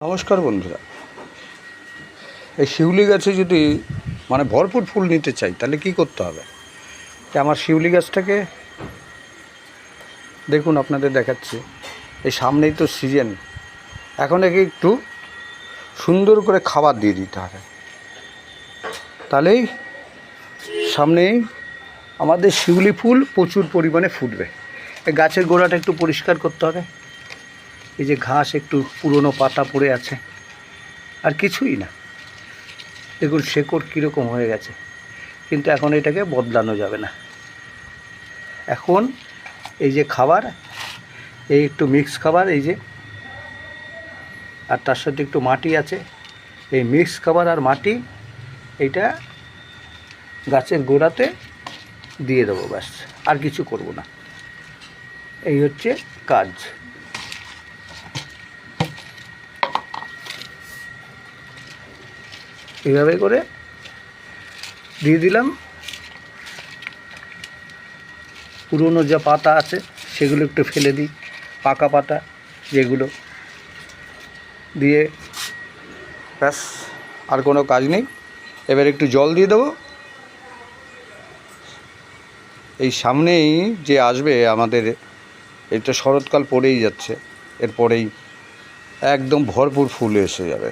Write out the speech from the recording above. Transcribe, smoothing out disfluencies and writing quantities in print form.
নমস্কার বন্ধুরা। এই শিউলি গাছে যদি ভরপুর ফুল নিতে চাই তাহলে কি করতে হবে? আমার শিউলি গাছটাকে দেখুন, আপনাদের দেখাচ্ছি। এই সামনেই তো সিজন, এখন একে একটু সুন্দর করে খাবার দিয়ে দিতে হবে, তাহলেই সামনেই আমাদের শিউলি ফুল প্রচুর পরিমাণে ফুটবে। এই গাছের গোড়াটা একটু পরিষ্কার করতে হবে। এই যে ঘাস, একটু পুরনো পাতা পড়ে আছে, আর কিছুই না। দেখুন শেকড় কীরকম হয়ে গেছে, কিন্তু এখন এটাকে বদলানো যাবে না। এখন এই যে খাবার, এই একটু মিক্স খাবার, এই যে, আর তার সাথে একটু মাটি আছে। এই মিক্স খাবার আর মাটি এইটা গাছের গোড়াতে দিয়ে দেবো, ব্যাস, আর কিছু করব না। এই হচ্ছে কাজ। এইভাবে করে দিয়ে দিলাম। পুরনো যা পাতা আছে সেগুলো একটু ফেলে দিই, পাকা পাতা যেগুলো, দিয়ে ব্যাস, আর কোনো কাজ নেই। এবার একটু জল দিয়ে দেবো। এই সামনেই যে আসবে আমাদের, এই তো শরৎকাল পড়েই যাচ্ছে, এরপরেই একদম ভরপুর ফুল এসে যাবে।